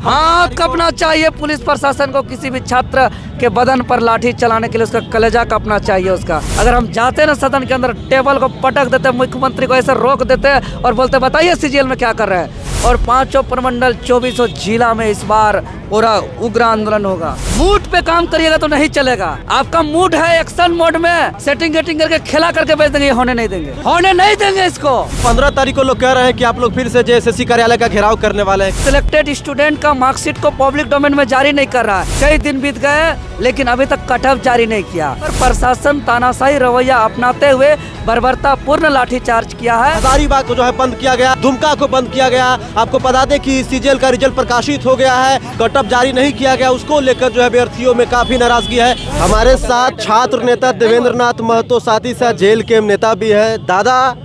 हाथ कपना चाहिए पुलिस प्रशासन को। किसी भी छात्र के बदन पर लाठी चलाने के लिए उसका कलेजा कपना चाहिए उसका। अगर हम जाते ना सदन के अंदर, टेबल को पटक देते, मुख्यमंत्री को ऐसे रोक देते और बोलते बताइए सीजीएल में क्या कर रहे हैं। और 5 प्रमंडल 24 जिला में इस बार पूरा उग्र आंदोलन होगा। मूड पे काम करिएगा तो नहीं चलेगा। आपका मूड है एक्शन मोड में, सेटिंग गेटिंग करके खेला करके बेच देंगे, होने नहीं देंगे, होने नहीं देंगे इसको। 15 तारीख को लोग कह रहे हैं कि आप लोग फिर से जेएसएससी कार्यालय का घेराव करने वाले हैं। सिलेक्टेड स्टूडेंट का मार्कशीट को पब्लिक डोमेन में जारी नहीं कर रहा है। कई दिन बीत गए लेकिन अभी तक कटऑफ जारी नहीं किया। पर प्रशासन तानाशाही रवैया अपनाते हुए बर्बरतापूर्ण लाठीचार्ज किया है। हजारीबाग को जो है बंद किया गया, दुमका को बंद किया गया। आपको बता दें कि सीजीएल का रिजल्ट प्रकाशित हो गया है, कटऑफ जारी नहीं किया गया, उसको लेकर जो है अभ्यर्थियों में काफी नाराजगी है। हमारे साथ छात्र नेता देवेंद्र नाथ महतो, साथ ही साथ जेल के नेता भी है। दादा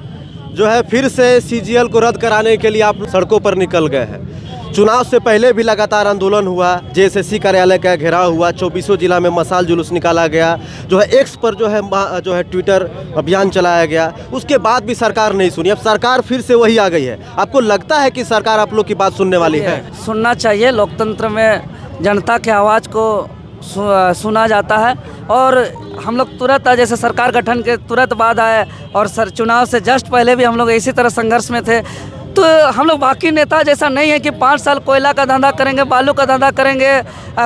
जो है फिर से सीजीएल को रद्द कराने के लिए आप सड़कों पर निकल गए हैं। चुनाव से पहले भी लगातार आंदोलन हुआ, जेएसएससी कार्यालय का घेराव हुआ, 24 जिला में मशाल जुलूस निकाला गया, जो है एक्स पर जो है ट्विटर अभियान चलाया गया। उसके बाद भी सरकार नहीं सुनी। अब सरकार फिर से वही आ गई है। आपको लगता है कि सरकार आप लोग की बात सुनने वाली है? सुनना चाहिए। लोकतंत्र में जनता के आवाज़ को सुना जाता है। और हम लोग तुरंत जैसे सरकार गठन के तुरंत बाद आए और चुनाव से जस्ट पहले भी हम लोग इसी तरह संघर्ष में थे। तो हम लोग बाकी नेता जैसा नहीं है कि 5 साल कोयला का धंधा करेंगे, बालू का धंधा करेंगे,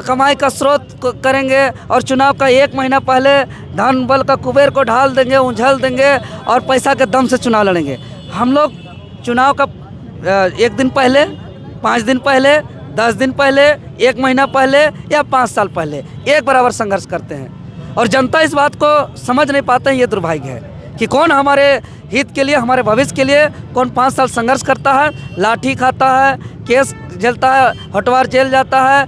कमाई का स्रोत करेंगे और चुनाव का 1 महीना पहले धन बल का कुबेर को ढाल देंगे, उछल देंगे और पैसा के दम से चुनाव लड़ेंगे। हम लोग चुनाव का 1 दिन पहले, 5 दिन पहले, 10 दिन पहले, 1 महीना पहले या 5 साल पहले एक बराबर संघर्ष करते हैं। और जनता इस बात को समझ नहीं पाते हैं। ये दुर्भाग्य है कि कौन हमारे हित के लिए, हमारे भविष्य के लिए कौन 5 साल संघर्ष करता है, लाठी खाता है, केस झेलता है, हटवार जेल जाता है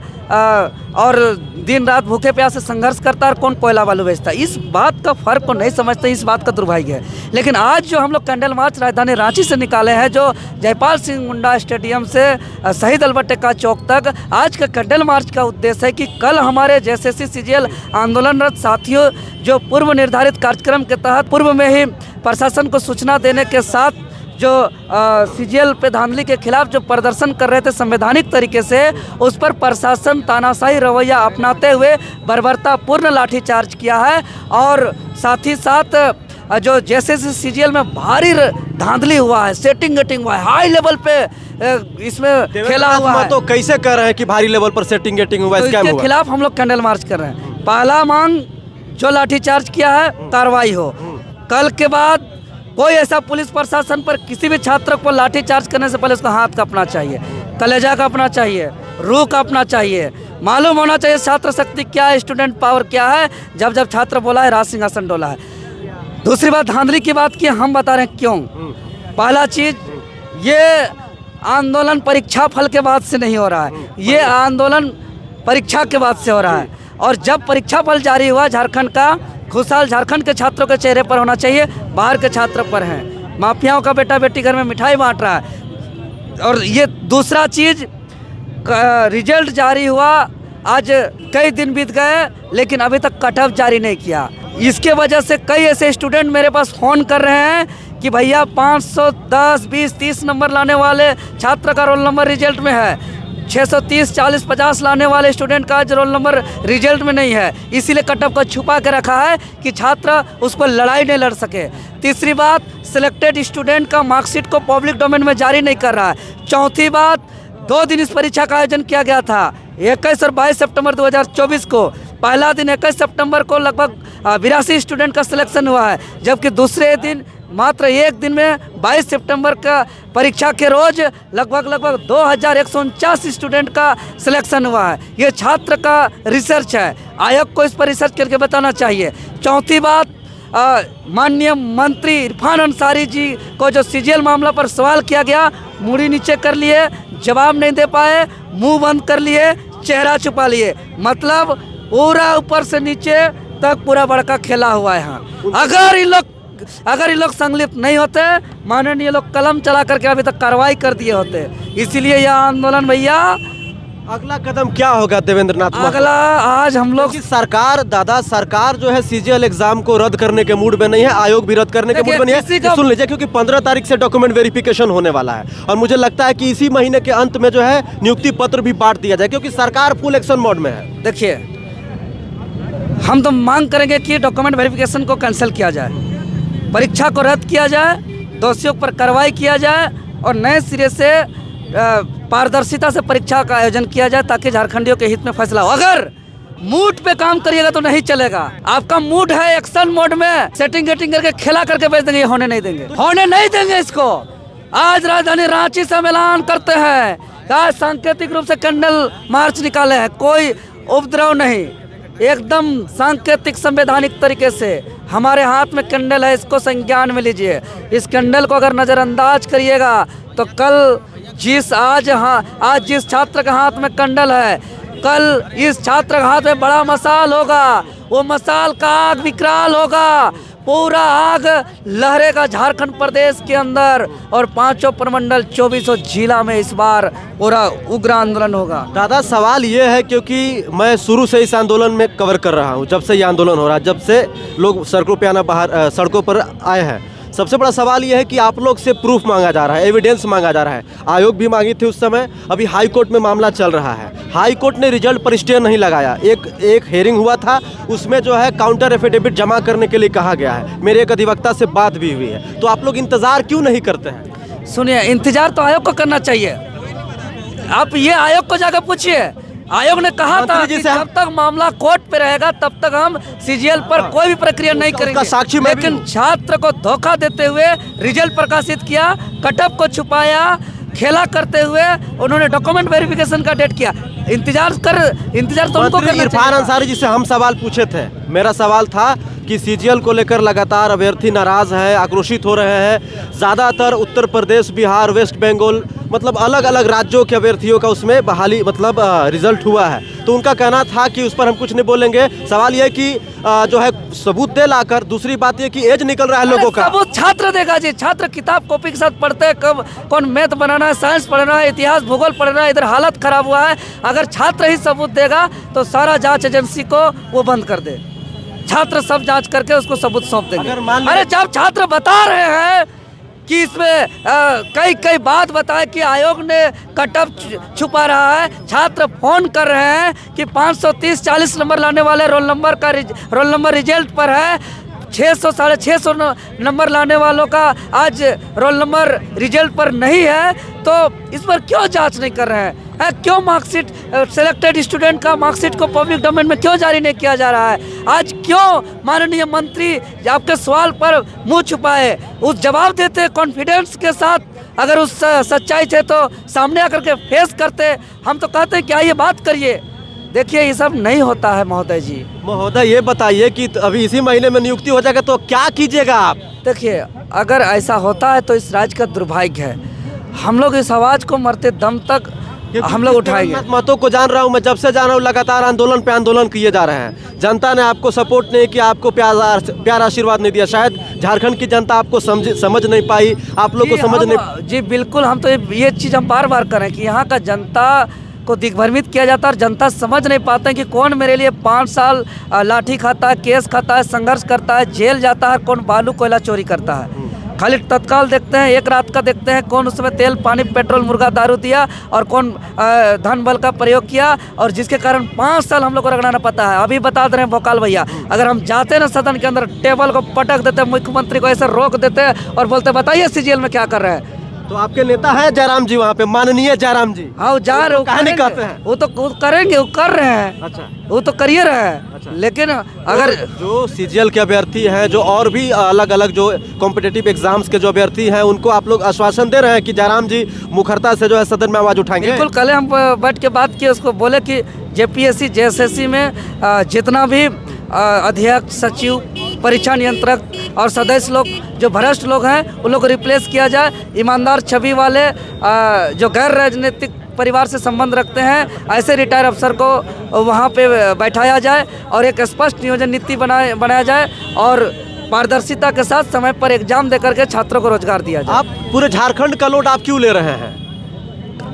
और दिन रात भूखे प्यासे संघर्ष करता है, और कौन कोयला बालू बेचता है। इस बात का फर्क को नहीं समझते, इस बात का दुर्भाग्य है। लेकिन आज जो हम लोग कैंडल मार्च राजधानी रांची से निकाले हैं, जो जयपाल सिंह मुंडा स्टेडियम से शहीद अल्बर्ट चौक तक, आज का कैंडल मार्च का उद्देश्य है कि कल हमारे जेएसएससी सीजीएल आंदोलनरत साथियों जो पूर्व निर्धारित कार्यक्रम के तहत पूर्व में ही प्रशासन को सूचना देने के साथ जो सीजीएल पे धांधली के खिलाफ जो प्रदर्शन कर रहे थे संवैधानिक तरीके से, उस पर प्रशासन तानाशाही रवैया अपनाते हुए बर्बरतापूर्ण लाठीचार्ज किया है। और साथ ही साथ जो जैसे सीजीएल में भारी धांधली हुआ है, सेटिंग गेटिंग हुआ है, हाई लेवल पे इसमें खेला हुआ है। तो कैसे कर रहे हैं कि भारी लेवल पर सेटिंग गेटिंग हुआ, इसके खिलाफ हम लोग कैंडल मार्च कर रहे हैं। पहला मांग जो लाठीचार्ज किया है कार्रवाई हो। कल के बाद कोई ऐसा पुलिस प्रशासन पर किसी भी छात्र को लाठीचार्ज करने से पहले उसका हाथ कांपना चाहिए, कलेजा कांपना चाहिए, रूह कांपना चाहिए, मालूम होना चाहिए छात्र शक्ति क्या है, स्टूडेंट पावर क्या है। जब जब छात्र बोला है, राज सिंहासन डोला है। दूसरी बात, धांधली की बात की, हम बता रहे हैं क्यों। पहला चीज, ये आंदोलन परीक्षा फल के बाद से नहीं हो रहा है, ये आंदोलन परीक्षा के बाद से हो रहा है। और जब परीक्षा फल जारी हुआ झारखंड का, खुशहाल झारखंड के छात्रों के चेहरे पर होना चाहिए, बाहर के छात्र पर हैं। माफियाओं का बेटा बेटी घर में मिठाई बांट रहा है। और ये दूसरा चीज़, रिजल्ट जारी हुआ, आज कई दिन बीत गए लेकिन अभी तक कटऑफ जारी नहीं किया। इसके वजह से कई ऐसे स्टूडेंट मेरे पास फ़ोन कर रहे हैं कि भैया 510, 20, 30 नंबर लाने वाले छात्र का रोल नंबर रिजल्ट में है, 630, 40, 50 लाने वाले स्टूडेंट का रोल नंबर रिजल्ट में नहीं है। इसीलिए कटऑफ को छुपा के रखा है कि छात्र उस पर लड़ाई नहीं लड़ सके। तीसरी बात, सिलेक्टेड स्टूडेंट का मार्कशीट को पब्लिक डोमेन में जारी नहीं कर रहा है। चौथी बात, 2 दिन इस परीक्षा का आयोजन किया गया था, 21 और 22 सितंबर 2024 को। पहला दिन 21 सितंबर को लगभग 82 स्टूडेंट का सिलेक्शन हुआ है, जबकि दूसरे दिन मात्र 1 दिन में 22 सितंबर का परीक्षा के रोज लगभग 2149 स्टूडेंट का सिलेक्शन हुआ है। ये छात्र का रिसर्च है, आयोग को इस पर रिसर्च करके बताना चाहिए। चौथी बात, माननीय मंत्री इरफान अंसारी जी को जो सीजीएल मामला पर सवाल किया गया, मुड़ी नीचे कर लिए, जवाब नहीं दे पाए, मुंह बंद कर लिए, चेहरा छुपा लिए। मतलब पूरा ऊपर से नीचे तक पूरा बड़का खेला हुआ है यहाँ। अगर ये लोग संलिप्त नहीं होते, माननीय लोग कलम चला करके अभी तक कार्रवाई कर दिए होते। इसीलिए यह आंदोलन भैया अगला कदम क्या होगा देवेंद्र नाथ महतो? अगला आज हम लोग क्योंकि सरकार जो है सीजीएल एग्जाम को रद्द करने के मूड में नहीं है, आयोग भी रद्द करने के मूड में नहीं है। सुन लीजिए, क्योंकि 15 तारीख से डॉक्यूमेंट वेरिफिकेशन होने वाला है और मुझे लगता है कि इसी महीने के अंत में जो है नियुक्ति पत्र भी बांट दिया जाए, क्योंकि सरकार फुल एक्शन मोड में है। देखिए, हम तो मांग करेंगे कि डॉक्यूमेंट वेरिफिकेशन को कैंसिल किया जाए, परीक्षा को रद्द किया जाए, दोषियों पर कार्रवाई किया जाए और नए सिरे से पारदर्शिता से परीक्षा का आयोजन किया जाए, ताकि झारखंडियों के हित में फैसला हो। अगर मूड पे काम करिएगा तो नहीं चलेगा। आपका मूड है एक्शन मोड में, सेटिंग गेटिंग करके खेला करके बेच देंगे, ये होने नहीं देंगे, होने नहीं देंगे इसको। आज राजधानी रांची से हम ऐलान करते हैं, आज सांकेतिक रूप से कैंडल मार्च निकाले हैं, कोई उपद्रव नहीं, एकदम सांकेतिक संवैधानिक तरीके से हमारे हाथ में कैंडल है, इसको संज्ञान में लीजिए। इस कैंडल को अगर नज़रअंदाज करिएगा तो कल आज जिस छात्र के हाथ में कैंडल है, कल इस छात्र के हाथ में बड़ा मसाल होगा, वो मसाल का आग विकराल होगा, पूरा आग लहरेगा झारखंड प्रदेश के अंदर और 5 प्रमंडल 24 जिला में इस बार पूरा उग्र आंदोलन होगा। दादा, सवाल ये है, क्योंकि मैं शुरू से इस आंदोलन में कवर कर रहा हूँ, जब से ये आंदोलन हो रहा है, जब से लोग सड़कों पर आए हैं। सबसे बड़ा सवाल ये है कि आप लोग से प्रूफ मांगा जा रहा है, एविडेंस मांगा जा रहा है। आयोग भी मांगी थी उस समय, अभी हाई कोर्ट में मामला चल रहा है। हाई कोर्ट ने रिजल्ट पर स्टे नहीं लगाया। एक हेयरिंग हुआ था, उसमें जो है काउंटर एफिडेविट जमा करने के लिए कहा गया है। मेरे एक अधिवक्ता से बात भी हुई है। तो आप लोग इंतजार क्यों नहीं करते हैं? सुनिए, इंतजार तो आयोग को करना चाहिए। आप ये आयोग को जाकर पूछिए, आयोग ने कहा था कि जब तक मामला कोर्ट पे रहेगा तब तक हम सीजीएल पर कोई भी प्रक्रिया नहीं करेंगे। साक्षी लेकिन छात्र को धोखा देते हुए रिजल्ट प्रकाशित किया, कटअप को छुपाया, खेला करते हुए उन्होंने डॉक्यूमेंट वेरिफिकेशन का डेट किया। इंतजार तो उनको करना चाहिए। इरफान अंसारी जी से हम सवाल पूछे थे, मेरा सवाल था कि सीजीएल को लेकर लगातार अभ्यर्थी नाराज है, आक्रोशित हो रहे हैं। ज़्यादातर उत्तर प्रदेश, बिहार, वेस्ट बंगाल, मतलब अलग अलग राज्यों के अभ्यर्थियों का उसमें बहाली रिजल्ट हुआ है। तो उनका कहना था कि उस पर हम कुछ नहीं बोलेंगे। सवाल यह कि जो है सबूत दे लाकर। दूसरी बात यह कि एज निकल रहा है लोगों का। सबूत छात्र देगा जी। छात्र किताब कॉपी के साथ पढ़ते हैं, कब कौन मैथ बनाना है, साइंस पढ़ना है, इतिहास भूगोल पढ़ना है। इधर हालत खराब हुआ है। अगर छात्र ही सबूत देगा तो सारा जांच एजेंसी को वो बंद कर दे। छात्र सब जांच करके उसको सबूत सौंप देंगे। अरे जब छात्र बता रहे हैं कि इसमें कई बात बताए कि आयोग ने कटअप छुपा रहा है, छात्र फोन कर रहे हैं कि 530-40 नंबर लाने वाले रोल नंबर रिजल्ट पर है, 600-650 नंबर लाने वालों का आज रोल नंबर रिजल्ट पर नहीं है। तो इस पर क्यों जांच नहीं कर रहे हैं? क्यों मार्कशीट सिलेक्टेड स्टूडेंट का मार्कशीट को पब्लिक डोमेन में क्यों जारी नहीं किया जा रहा है? आज क्यों माननीय मंत्री आपके सवाल पर मुंह छुपाए, उस जवाब देते कॉन्फिडेंस के साथ? अगर उस सच्चाई थे तो सामने आकर के फेस करते। हम तो कहते हैं क्या ये बात करिए। देखिए, ये सब नहीं होता है महोदय जी। महोदय, ये बताइए कि अभी इसी महीने में नियुक्ति हो जाएगा तो क्या कीजिएगा आप? देखिए, अगर ऐसा होता है तो इस राज्य का दुर्भाग्य है। हम लोग इस आवाज़ को मरते दम तक हम लोग उठाएंगे। मतों को जान रहा हूँ मैं, जब से जान रहा हूँ लगातार आंदोलन पे आंदोलन किए जा रहे हैं। जनता ने आपको सपोर्ट नहीं किया, आपको प्यार आशीर्वाद नहीं दिया। शायद झारखंड की जनता आपको समझ नहीं पाई, आप लोग को समझ नहीं। जी बिल्कुल, हम तो ये चीज़ हम बार बार करें कि यहाँ का जनता को दिग्भ्रमित किया जाता है और जनता समझ नहीं पाते हैं कि कौन मेरे लिए 5 साल लाठी खाता है, केस खाता है, संघर्ष करता है, जेल जाता है, कौन बालू कोयला चोरी करता है। खाली तत्काल देखते हैं, एक रात का देखते हैं कौन उसमें तेल पानी पेट्रोल मुर्गा दारू दिया और कौन धन बल का प्रयोग किया, और जिसके कारण 5 साल हम लोग को रगड़ाना पता है। अभी बता दे रहे हैं भोकाल भैया, अगर हम जाते ना सदन के अंदर, टेबल को पटक देते, मुख्यमंत्री को ऐसे रोक देते और बोलते बताइए सीजीएल में क्या कर रहे हैं। तो आपके नेता है जयराम जी वहाँ पे, माननीय जयराम जी। हाँ, जा रहे हो, कहानी कहते हैं वो तो करेंगे, वो कर रहे हैं। अच्छा, वो तो करिए रहे हैं। अच्छा। लेकिन अगर जो सीजीएल के अभ्यर्थी हैं, जो और भी अलग अलग जो कॉम्पिटिटिव एग्जाम्स के जो अभ्यर्थी हैं, उनको आप लोग आश्वासन दे रहे हैं कि जयराम जी मुखरता से जो है सदन में आवाज उठाएंगे? बिल्कुल, कल हम बैठ के बात किए, उसको बोले कि जेपीएससी जेएसएससी में जितना भी अध्यक्ष, सचिव, परीक्षा नियंत्रक और सदस्य लोग जो भ्रष्ट लोग हैं उन लोग को रिप्लेस किया जाए। ईमानदार छवि वाले जो गैर राजनीतिक परिवार से संबंध रखते हैं, ऐसे रिटायर अफसर को वहाँ पे बैठाया जाए और एक स्पष्ट नियोजन नीति बनाया जाए और पारदर्शिता के साथ समय पर एग्जाम देकर के छात्रों को रोजगार दिया जाए। आप पूरे झारखंड का लोड आप क्यों ले रहे हैं?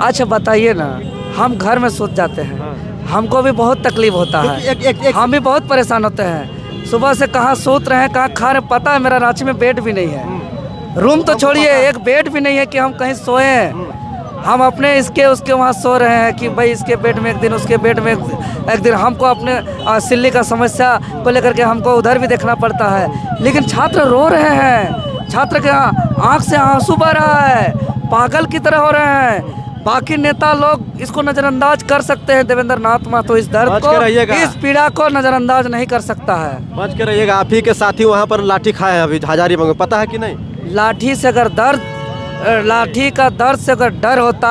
अच्छा बताइए ना, हम घर में सोच जाते हैं। हमको भी बहुत तकलीफ होता है, हम भी बहुत परेशान होते हैं। सुबह से कहाँ सोच रहे हैं, कहाँ खा रहे हैं। पता है मेरा रांची में बेड भी नहीं है, रूम तो छोड़िए, एक बेड भी नहीं है कि हम कहीं सोए। हम अपने इसके उसके वहाँ सो रहे हैं कि भाई इसके बेड में एक दिन, उसके बेड में एक दिन। हमको अपने सिल्ली का समस्या को लेकर के हमको उधर भी देखना पड़ता है। लेकिन छात्र रो रहे हैं, छात्र के आँख से आंसू बह रहा है, पागल की तरह हो रहे हैं। बाकी नेता लोग इसको नज़रअंदाज कर सकते हैं, देवेंद्र नाथ महतो इस दर्द को, इस पीड़ा को नज़रअंदाज नहीं कर सकता है। बच के रहिएगा। आप ही के साथी वहाँ पर लाठी खाए हैं अभी हजारीबाग में, पता है कि नहीं? लाठी से अगर लाठी का दर्द से अगर डर होता,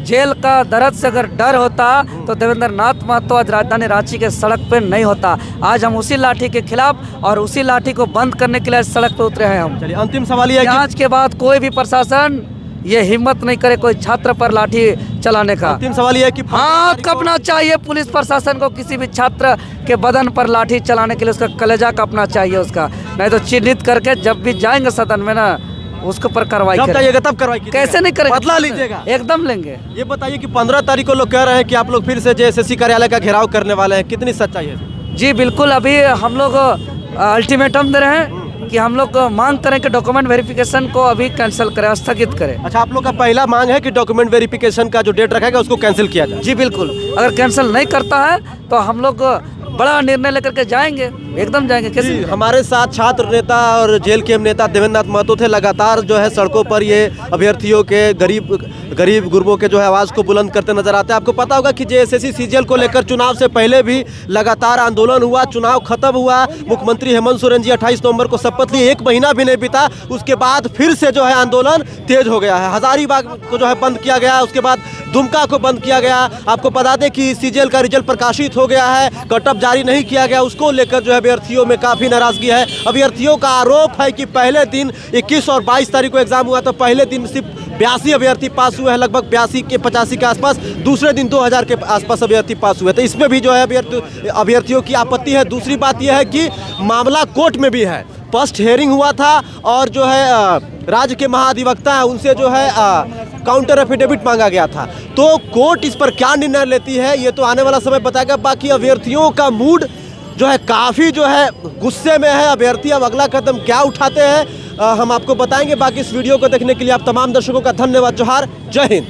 जेल का दर्द से अगर डर होता, तो देवेंद्र नाथ महतो आज राजधानी रांची के सड़क पे नहीं होता। आज हम उसी लाठी के खिलाफ और उसी लाठी को बंद करने के लिए सड़क पे उतरे हैं हम। चलिए, अंतिम सवाल ये है कि आज के बाद कोई भी प्रशासन ये हिम्मत नहीं करे कोई छात्र पर लाठी चलाने का। अंतिम सवाल ये है कि हाथ कपना चाहिए पुलिस प्रशासन को, किसी भी छात्र के बदन पर लाठी चलाने के लिए उसका कलेजा कपना चाहिए उसका, नहीं तो चिन्हित करके जब भी जाएंगे सदन में ना, उसके ऊपर कार्रवाई करेंगे। तब कार्रवाई कैसे नहीं करेंगे, बदला लीजिएगा, एकदम लेंगे। ये बताइए कि 15 तारीख को लोग कह रहे हैं कि आप लोग फिर से जेएसएससी कार्यालय का घेराव करने वाले हैं, कितनी सच्चाई है? जी बिल्कुल, अभी हम लोग अल्टीमेटम दे रहे हैं कि हम लोग मांग करें कि डॉक्यूमेंट वेरिफिकेशन को अभी कैंसिल करें, स्थगित करें। अच्छा, आप लोग का पहला मांग है कि डॉक्यूमेंट वेरिफिकेशन का जो डेट रखा गया उसको कैंसिल किया जाए? जी बिल्कुल, अगर कैंसिल नहीं करता है तो हम लोग बड़ा निर्णय लेकर के जाएंगे, एकदम जाएंगे। कैसे? हमारे साथ छात्र नेता और जेल के नेता देवेंद्र नाथ महतो थे। लगातार जो है सड़कों पर ये अभ्यर्थियों के गरीब गुरबों के जो है आवाज़ को बुलंद करते नजर आते हैं। आपको पता होगा कि जेएसएससी सीजीएल को लेकर चुनाव से पहले भी लगातार आंदोलन हुआ, चुनाव खत्म हुआ, मुख्यमंत्री हेमंत सोरेन जी 28 नवंबर को शपथ ली, 1 महीना भी नहीं बीता, उसके बाद फिर से जो है आंदोलन तेज हो गया है। हजारीबाग को जो है बंद किया गया, उसके बाद दुमका को बंद किया गया। आपको बता दें कि सीजीएल का रिजल्ट प्रकाशित हो गया है, कटअप जारी नहीं किया गया, उसको लेकर जो है अभ्यर्थियों में काफ़ी नाराजगी है। अभ्यर्थियों का आरोप है कि पहले दिन 21 और 22 तारीख को एग्जाम हुआ, तो पहले दिन सिर्फ 82 अभ्यर्थी पास हुए हैं, लगभग 82 के 85 के आसपास। दूसरे दिन 2000 के आसपास अभ्यर्थी पास हुए, तो इसमें भी जो है अभ्यर्थियों की आपत्ति है। दूसरी बात यह है कि मामला कोर्ट में भी है, फर्स्ट हियरिंग हुआ था और जो है राज्य के महाधिवक्ता है उनसे जो है काउंटर एफिडेविट मांगा गया था। तो कोर्ट इस पर क्या निर्णय लेती है ये तो आने वाला समय बताएगा। बाकी अभ्यर्थियों का मूड जो है काफ़ी जो है गुस्से में है। अभ्यर्थी अब अगला कदम क्या उठाते हैं हम आपको बताएंगे। बाकी इस वीडियो को देखने के लिए आप तमाम दर्शकों का धन्यवाद। जोहार, जय हिंद।